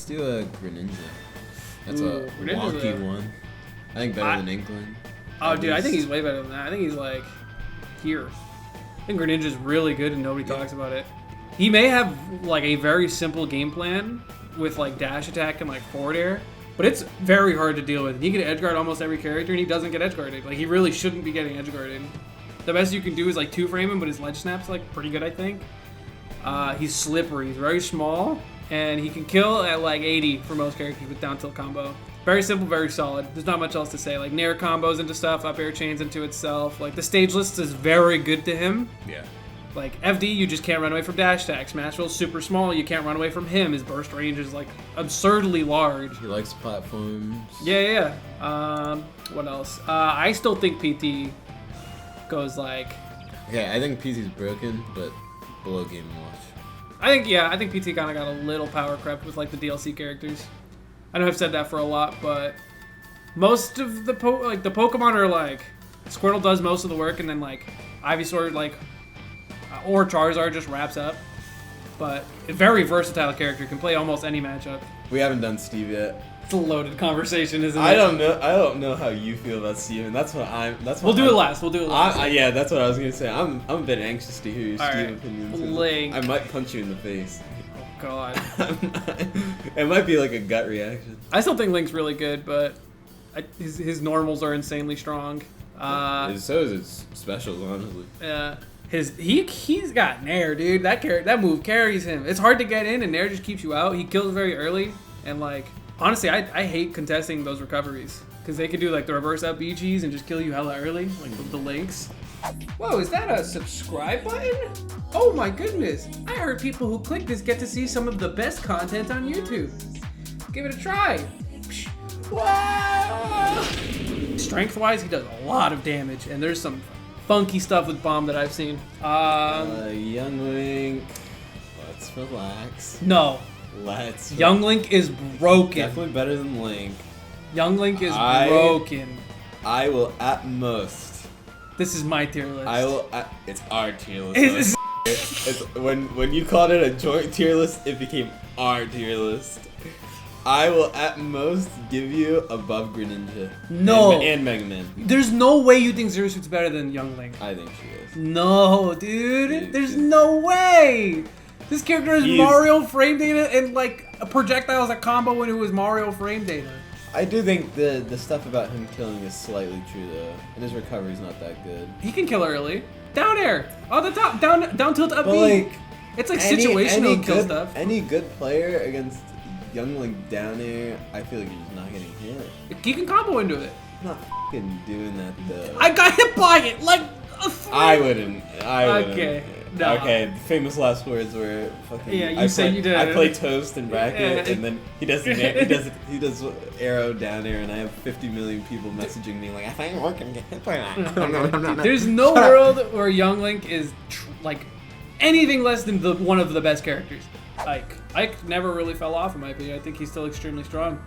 do a Greninja. That's a wonky one. I think better than Inkling. Oh, dude, I think he's way better than that. I think he's like here. I think Greninja's really good and nobody talks about it. He may have like a very simple game plan with like dash attack and like forward air, but it's very hard to deal with. He can edge guard almost every character and he doesn't get edge guarded. Like he really shouldn't be getting edge guarded. The best you can do is like 2-frame him, but his ledge snap's like pretty good, I think. He's slippery, he's very small, and he can kill at like 80 for most characters with down tilt combo. Very simple, very solid. There's not much else to say. Like nair combos into stuff, up air chains into itself. Like the stage list is very good to him. Yeah. Like FD, you just can't run away from dash attack. Smashville's super small, you can't run away from him. His burst range is like absurdly large. He likes platforms. Yeah. What else? I still think PT goes like... Okay, I think PT's broken, but below Game & Watch. I think PT kind of got a little power crept with like the DLC characters. I know I've said that for a lot, but most of the Pokemon are like Squirtle does most of the work, and then like Ivysaur or Charizard just wraps up. But a very versatile character, can play almost any matchup. We haven't done Steve yet. It's a loaded conversation, isn't it? I don't know how you feel about Steve, and We'll do it last. Yeah, that's what I was gonna say. I'm a bit anxious to hear your Steve opinions. Link. I might punch you in the face. Oh God. It might be like a gut reaction. I still think Link's really good, but his normals are insanely strong. So is its specials, honestly. Yeah. He's got Nair, dude. That move carries him. It's hard to get in, and Nair just keeps you out. He kills very early, and like honestly, I hate contesting those recoveries because they can do like the reverse up BGs and just kill you hella early, like with the links. Whoa, is that a subscribe button? Oh my goodness! I heard people who click this get to see some of the best content on YouTube. Give it a try. Wow. Strength-wise, he does a lot of damage, and there's some funky stuff with Bomb that I've seen. Young Link. Let's relax. No. Young Link is broken. Definitely better than Link. Young Link is broken. I will at most. This is my tier list. It's our tier list. It's when you called it a joint tier list, it became our tier list. I will at most give you above Greninja. No. And Mega Man. There's no way you think Zero Suit's better than Young Link. I think she is. No, dude. There's no way. This character has Mario frame data and like a projectile as a combo when it was Mario frame data. I do think the stuff about him killing is slightly true though, and his recovery's not that good. He can kill early. Down air. On the top. Down tilt up B. Like, it's like situational kill stuff. Any good player against Young Link down air, I feel like you're just not getting hit. He can combo into it. I'm not f***ing doing that though. I got hit by it like a three. I wouldn't. Okay. No. Okay, the famous last words were fucking. Yeah, you said you did. I play Toast in bracket, and then he does arrow down air, and I have 50 million people messaging me like, I think working. There's no world where Young Link is like anything less than one of the best characters. Ike never really fell off in my opinion. I think he's still extremely strong.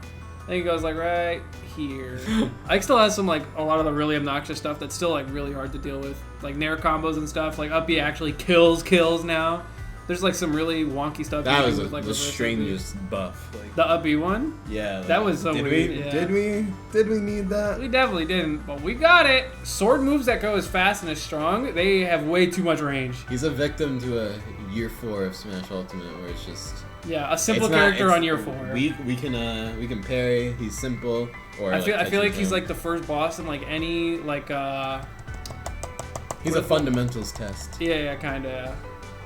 I think he goes like right here. Ike still has some like a lot of the really obnoxious stuff that's still like really hard to deal with, like Nair combos and stuff. Like up B actually kills now. There's like some really wonky stuff. That was with, like, the strangest buff. Like, the up B one? Yeah. Like, that was so weird. Did we need that? We definitely didn't, but we got it. Sword moves that go as fast and as strong, they have way too much range. He's a victim to a year 4 of Smash Ultimate where it's just a simple character on year 4. We can parry. He's simple. Or I feel like he's like the first boss in like any like He's a fundamentals test. Yeah, kind of.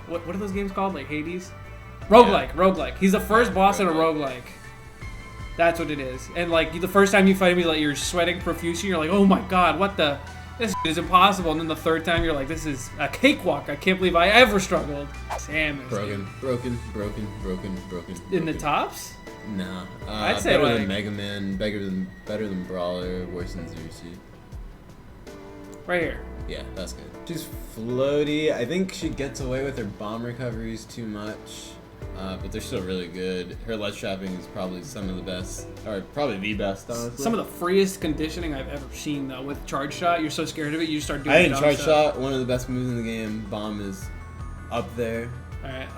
What are those games called? Like Hades? Roguelike. He's the first boss in a roguelike. That's what it is. And like the first time you fight him, like you're sweating profusely. You're like, oh my god, what the? This is impossible. And then the third time, you're like, this is a cakewalk. I can't believe I ever struggled. Samus. Broken. In the tops? Nah. I'd say better like, than Mega Man. Better than Brawler. Worse than Zero Suit. Right here. Yeah, that's good. She's floaty. I think she gets away with her bomb recoveries too much, but they're still really good. Her ledge trapping is probably some of the best, or probably the best, honestly. Some of the freest conditioning I've ever seen, though, with charge shot. You're so scared of it, you start doing I think charge shot, one of the best moves in the game. Bomb is up there. Alright,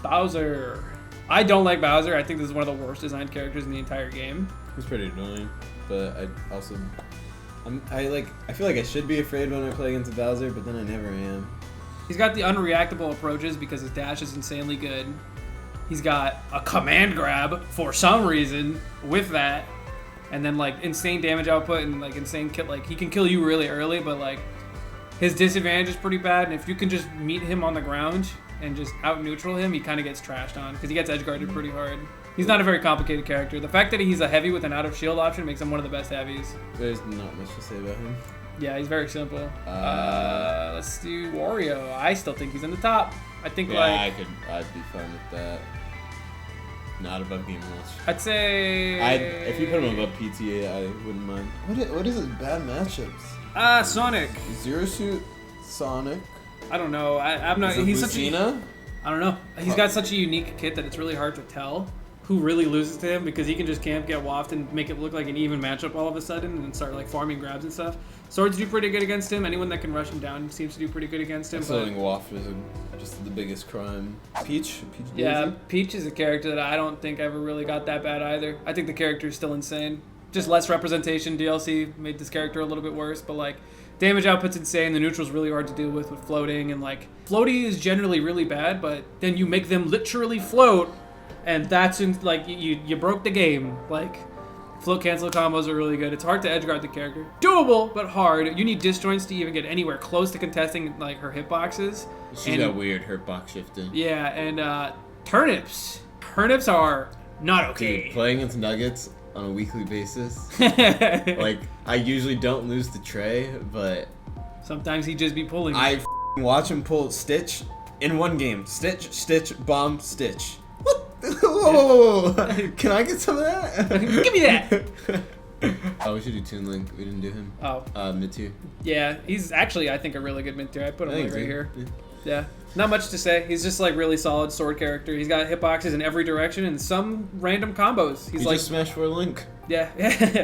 Bowser. I don't like Bowser. I think this is one of the worst designed characters in the entire game. He's pretty annoying, but I also, I feel like I should be afraid when I play against Bowser, but then I never am. He's got the unreactable approaches because his dash is insanely good. He's got a command grab for some reason with that, and then like insane damage output and like insane kill. Like he can kill you really early, but like his disadvantage is pretty bad. And if you can just meet him on the ground and just out neutral him, he kind of gets trashed on because he gets edge guarded pretty hard. He's not a very complicated character. The fact that he's a heavy with an out of shield option makes him one of the best heavies. There's not much to say about him. Yeah, he's very simple. Let's do Wario. I still think he's in the top. I think I'd be fine with that. Not above Game & Watch. I'd say... If you put him above PTA, I wouldn't mind. What is his bad matchups? Sonic. Zero Suit, Sonic. I don't know. I'm not... He's Lucina? I don't know. He's got such a unique kit that it's really hard to tell who really loses to him because he can just camp, get waft, and make it look like an even matchup all of a sudden and start like farming grabs and stuff. Swords do pretty good against him. Anyone that can rush him down seems to do pretty good against him. Selling waft is just the biggest crime. Peach yeah, Daisy? Peach is a character that I don't think ever really got that bad either. I think the character is still insane. Just less representation. DLC made this character a little bit worse, but like damage output's insane. The neutral's really hard to deal with floating, and like floaty is generally really bad, but then you make them literally float, and that's like you broke the game. Like float cancel combos are really good. It's hard to edgeguard the character. Doable, but hard. You need disjoints to even get anywhere close to contesting like her hitboxes. She's got weird hitbox shifting. Yeah, and turnips. Turnips are not okay. Dude, playing against Nuggets on a weekly basis. Like, I usually don't lose to Trey, but sometimes he just be pulling. I watch him pull Stitch in one game. Stitch, Stitch, bomb, Stitch. What? Whoa. Can I get some of that? Give me that. Oh, we should do Toon Link. We didn't do him. Oh. Mid tier. Yeah, he's actually, I think, a really good mid tier. I put him like right here. Yeah. Yeah. Not much to say. He's just like really solid sword character. He's got hitboxes in every direction and some random combos. He's like just Smash 4 Link. Yeah.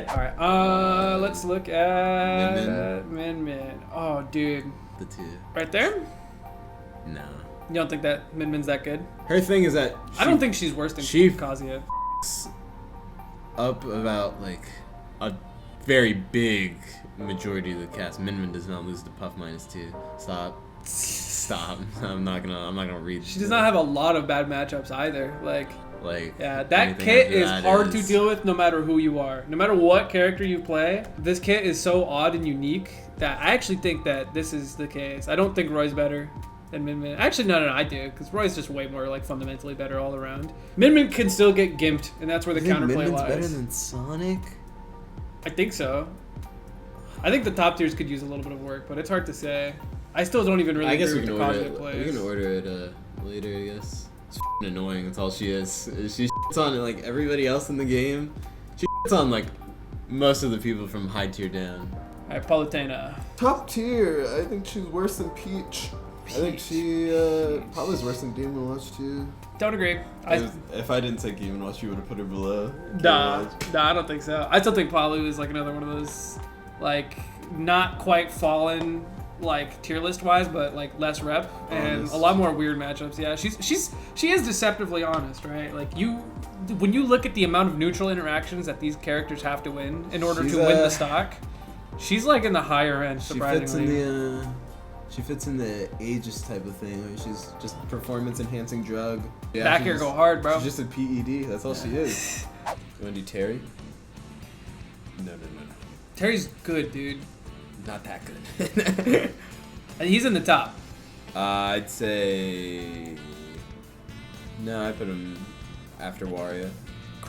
Alright. Let's look at Min. Oh, dude. The tier. Right there? No. You don't think that Min-Min's that good? Her thing is that I don't think she's worse than Kazuya. Up about like a very big majority of the cast. Min does not lose to Puff -2. Stop. I'm not gonna read. She does not have a lot of bad matchups either. Like yeah, that anything kit after is that hard to deal with no matter who you are. No matter what character you play, this kit is so odd and unique that I actually think that this is the case. I don't think Roy's better than Min. Actually, no, I do, because Roy's just way more like fundamentally better all around. Min can still get gimped, and that's where the counterplay lies. better than Sonic? I think so. I think the top tiers could use a little bit of work, but it's hard to say. I still don't even really agree with the Kazuya plays. We can order it later, I guess. It's annoying. That's all she is. She shits on like everybody else in the game. She shits on like most of the people from high tier down. Alright, Palutena. Top tier. I think she's worse than Peach. I think she probably is worse than Game & Watch too. Don't agree. If I didn't say Game & Watch, you would have put her below. Nah, I don't think so. I still think Palu is like another one of those, like, not quite fallen, like tier list wise, but like less rep and a lot more weird matchups. Yeah, she is deceptively honest, right? Like when you look at the amount of neutral interactions that these characters have to win in order to win the stock, she's like in the higher end. Surprisingly, she fits in the Aegis type of thing. Like she's just performance enhancing drug. Yeah, back here go hard, bro. She's just a PED. That's all she is. You wanna do Terry? No. Terry's good, dude. Not that good. And he's in the top. I'd say no. I put him after Wario.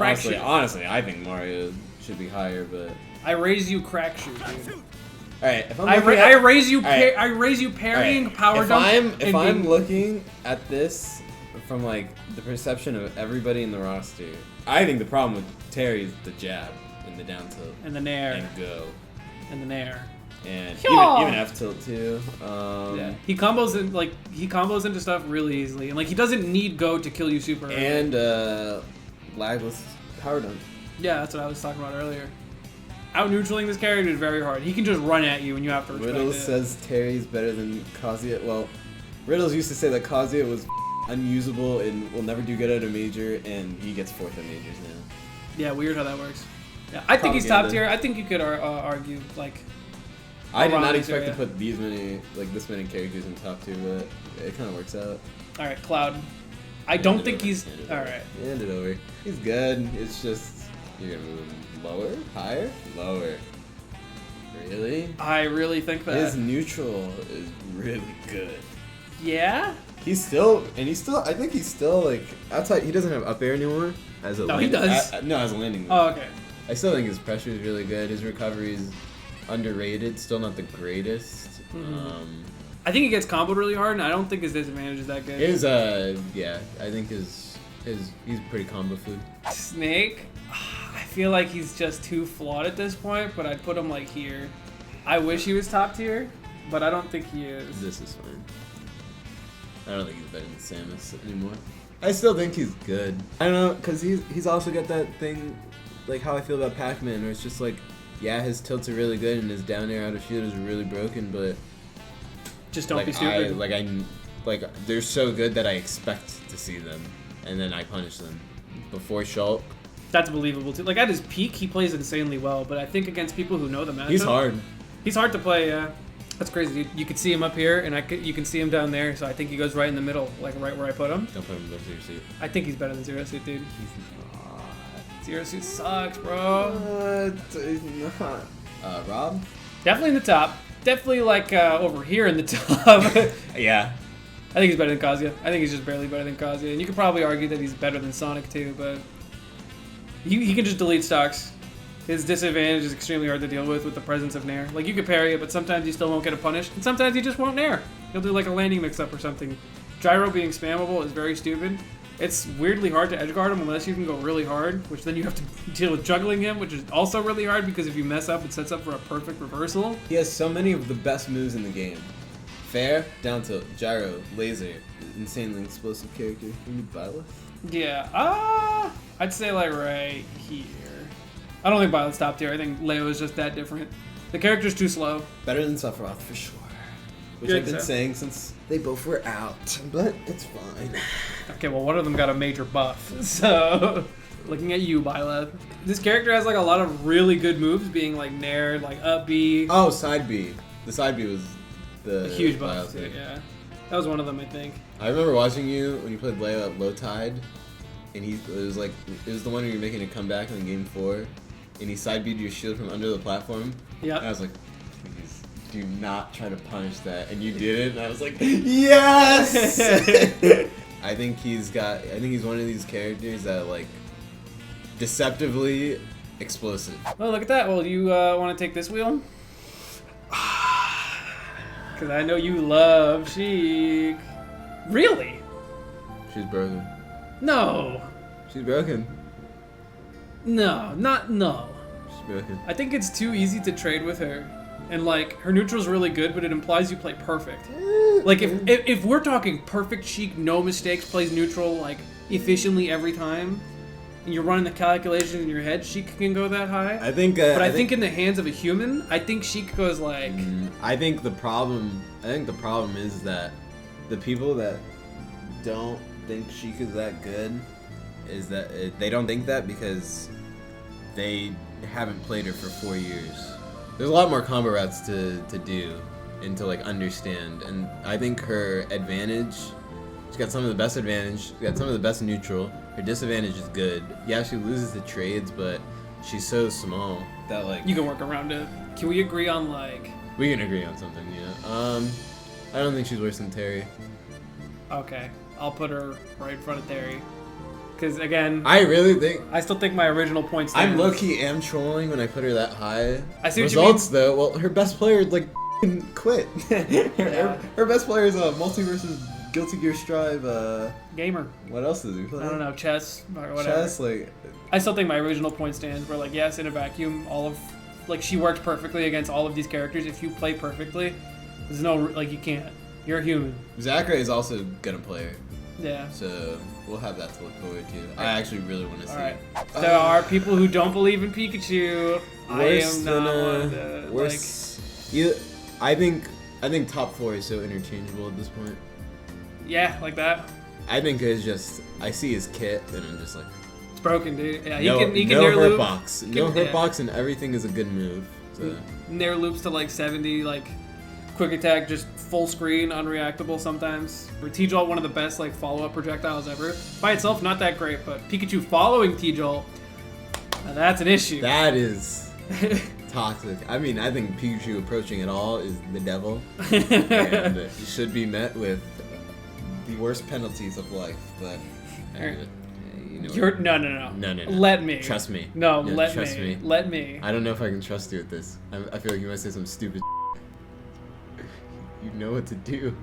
Honestly, I think Mario should be higher, but I raise you crack shoot, dude. All right, if I raise you parrying power dunk. If I'm looking at this from like the perception of everybody in the roster, I think the problem with Terry is the jab and the down tilt and the nair and go and the nair and even F tilt too. Yeah, he combos into stuff really easily, and like he doesn't need go to kill you super early. And lagless power dunk. Yeah, that's what I was talking about earlier. Out neutraling this character is very hard. He can just run at you and you have to respect Riddles it. says Terry's better than Kazuya. Well, Riddles used to say that Kazuya was unusable and will never do good at a major, and he gets 4th at majors now. Yeah, weird how that works. Yeah, I think he's top Propaganda. tier. I think you could argue like. I did around not this expect to area. put this many characters in top 2, but it kind of works out. All right, Cloud. I don't think he's all right. Hand it over. He's good. It's just you're gonna move him lower, higher, lower. Really? I really think that. His neutral is really good. Yeah. I think he's still like outside. He doesn't have up air anymore. As a No, he does. No, as a landing move. Oh, okay. I still think his pressure is really good. His recovery is underrated. Still not the greatest. I think he gets comboed really hard, and I don't think his disadvantage is that good. Yeah. I think he's pretty combo food. Snake. I feel like he's just too flawed at this point, but I'd put him like here. I wish he was top tier, but I don't think he is. This is fine. I don't think he's better than Samus anymore. I still think he's good. I don't know, because he's also got that thing, like how I feel about Pac-Man, where it's just like, yeah, his tilts are really good and his down air out of shield is really broken, but Just don't like, be stupid. they're so good that I expect to see them, and then I punish them. Before Shulk, That's believable too. Like at his peak, he plays insanely well, but I think against people who know the matchup, he's hard. He's hard to play. Yeah, that's crazy. Dude. You could see him up here, and you can see him down there. So I think he goes right in the middle, like right where I put him. Don't put him above your seat. I think he's better than Zero Suit, dude. He's not. Zero Suit sucks, bro. He's not. Rob? Definitely in the top. Definitely like over here in the top. Yeah. I think he's better than Kazuya. I think he's just barely better than Kazuya. And you could probably argue that he's better than Sonic too, but he can just delete stocks. His disadvantage is extremely hard to deal with the presence of Nair. Like you could parry it, but sometimes you still won't get it punished, and sometimes you just won't Nair. He'll do like a landing mix-up or something. Gyro being spammable is very stupid. It's weirdly hard to edge guard him unless you can go really hard, which then you have to deal with juggling him, which is also really hard because if you mess up, it sets up for a perfect reversal. He has so many of the best moves in the game. Fair, down tilt, gyro, laser, insanely explosive character. You need Violet? Yeah, I'd say like right here. I don't think Violet's top tier. I think Leo is just that different. The character's too slow. Better than Sephiroth for sure. Which You I've think been so? saying since they both were out, but it's fine. Okay, well, one of them got a major buff. So, looking at you, Byleth. This character has like a lot of really good moves, being like Nair, like up B. Oh, side B. The side B was the A huge Vile buff, too, thing. yeah. That was one of them, I think. I remember watching you when you played Leo at Low Tide, and it was the one where you're making a comeback in Game 4, and he side B'd your shield from under the platform. Yep. And I was like, please do not try to punish that, and you did it, and I was like, yes! I think he's one of these characters that like deceptively explosive. Well, look at that. Well, you want to take this wheel? Because I know you love Sheik. Really? She's broken. No. She's broken. No, not no. She's broken. I think it's too easy to trade with her. And like, her neutral's really good, but it implies you play perfect. Like, if we're talking perfect Sheik, no mistakes, plays neutral, like, efficiently every time, and you're running the calculations in your head, Sheik can go that high. I think. But I think in the hands of a human, I think Sheik goes like... I think the problem is that the people that don't think Sheik is that good is that they don't think that because they haven't played her for 4 years. There's a lot more combo routes to do and to like understand, and I think her advantage, she's got some of the best advantage, she's got some of the best neutral. Her disadvantage is good. Yeah, she loses the trades, but she's so small that like You can work around it. Can we agree on like... we can agree on something, yeah. I don't think she's worse than Terry. Okay, I'll put her right in front of Terry. Because again, I really think I still think my original point stands. I'm low-key am trolling when I put her that high. I see what you Results though, well, her best player like quit. Yeah. her best player is multi versus Guilty Gear Strive. Gamer. What else does he play? I don't know, chess or whatever. Chess, like I still think my original point stands where like, yes, in a vacuum, all of, like, she works perfectly against all of these characters. If you play perfectly, there's no, like, you can't. You're a human. Zachary is also gonna play her, Yeah. so we'll have that to look forward to. I actually really want to see. Alright. There are people who don't believe in Pikachu. I am not one of the, worse. I think top 4 is so interchangeable at this point. yeah, like that. I think it's just I see his kit and I'm just like, It's broken, dude. Yeah, no, he can no near hurt loop. box, no hurt box, and everything is a good move. So. Nair loops to like 70, like quick attack, just full screen, unreactable sometimes. Or T-Jolt, one of the best like follow-up projectiles ever. By itself, not that great, but Pikachu following T-Jolt, now that's an issue. That is toxic. I mean, I think Pikachu approaching it all is the devil, and he should be met with the worst penalties of life. But you know, You're no. Let me. Trust me. No, Yeah, let trust me. me. Let me. I don't know if I can trust you with this. I feel like you might say some stupid. You know what to do.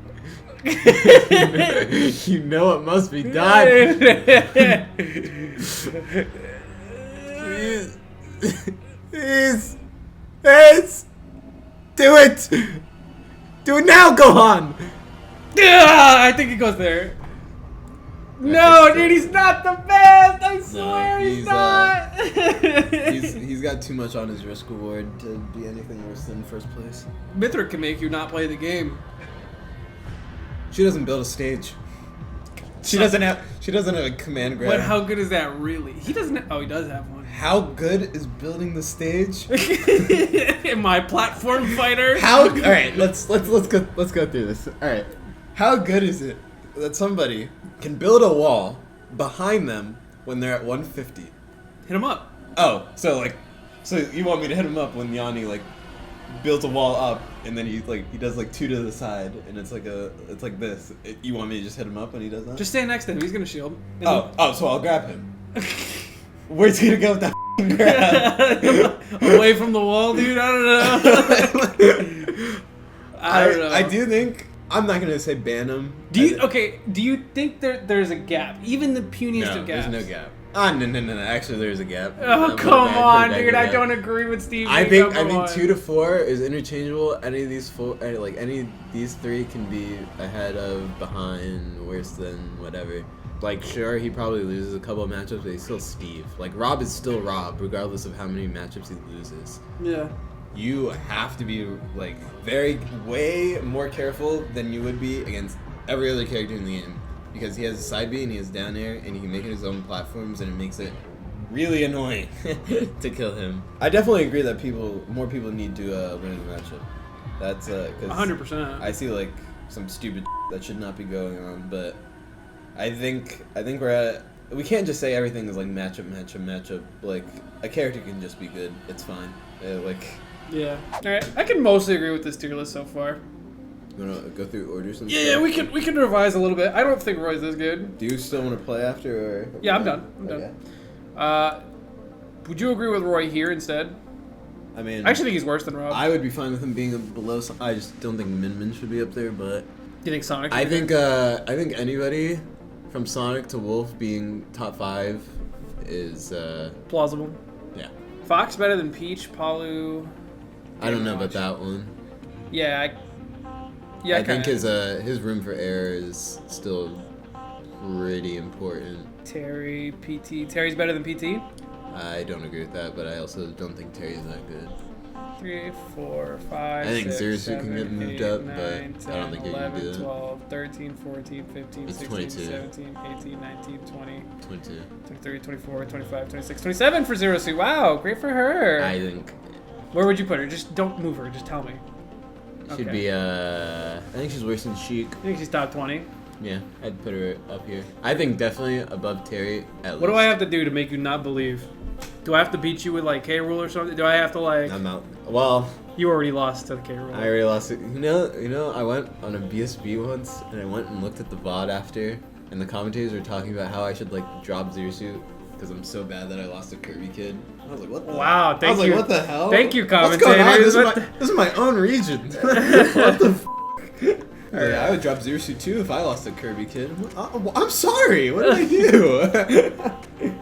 You know what must be done. Please. Please. Please. Do it. Do it now, Gohan. I think he goes there. No, dude, he's not the best. I swear he's not. He's got too much on his risk reward to be anything worse than first place. Mithra can make you not play the game. She doesn't build a stage. She doesn't have a command grab. But how good is that really? He doesn't. Oh, he does have one. How good is building the stage? Am I platform fighter? All right, let's go through this. All right, how good is it that somebody can build a wall behind them when they're at 150? Hit him up. Oh, so you want me to hit him up when Yanni like built a wall up and then he does like 2 to the side and it's like this. You want me to just hit him up when he does that? Just stand next to him. He's gonna shield. Oh, so I'll grab him. Where's he gonna go with that grab? Away from the wall, dude. I don't know. I don't know. I do think I'm not gonna say ban him. Do you think there's a gap? Even the puniest of gaps. There's no gap. No. Actually, there's a gap. Oh, come on, dude. I don't agree with Steve. I think 2 to 4 is interchangeable. Any of these these 3 can be ahead of, behind, worse than, whatever. Like, sure, he probably loses a couple of matchups, but he's still Steve. Like, Rob is still Rob, regardless of how many matchups he loses. Yeah. You have to be, like, way more careful than you would be against every other character in the game. Because he has a side B and he has down air, and he can make it his own platforms, and it makes it really annoying to kill him. I definitely agree that more people need to win the matchup. That's, cause 100%. I see, like, some stupid that should not be going on, but I think we can't just say everything is like matchup. Like, a character can just be good. It's fine. Yeah. All right. I can mostly agree with this tier list so far. You wanna go through orders and Yeah, stuff? we can revise a little bit. I don't think Roy's this good. Do you still want to play after? Or Yeah, I'm done. Would you agree with Roy here instead? I mean, I actually think he's worse than Rob. I would be fine with him being below. I just don't think Min should be up there. But Do you think Sonic? I think anybody from Sonic to Wolf being top 5 is plausible. Yeah. Fox better than Peach, Palu. I don't know about that one. Yeah. I think his room for error is still pretty important. Terry, PT. Terry's better than PT? I don't agree with that, but I also don't think Terry's that good. 3, 4, 5, I think 6, Zerisu 7, can get moved 8, up, 9, but 10, I don't think you can 11, do that. 12, 13, 14, 15, It's 16, 22. 17, 18, 19, 20, 22. 23, 24, 25, 26, 27 for Zerisu. Wow, great for her. I think Where would you put her? Just don't move her. Just tell me. she'd be, I think she's worse than Sheik. I think she's top 20. Yeah, I'd put her up here. I think definitely above Terry, at least. What do I have to do to make you not believe? Do I have to beat you with like K rule or something? Do I have to like? I'm out. Well, You already lost to the K rule. I already lost it. You know, I went on a BSB once, and I went and looked at the VOD after, and the commentators were talking about how I should like drop Zero because I'm so bad that I lost a Kirby kid. I was like, what the Wow, thank you. I was like, what the hell? Thank you, What's going on? commentators. This is my own region. What the I would drop Zero too if I lost a Kirby kid. I'm sorry. What did I do?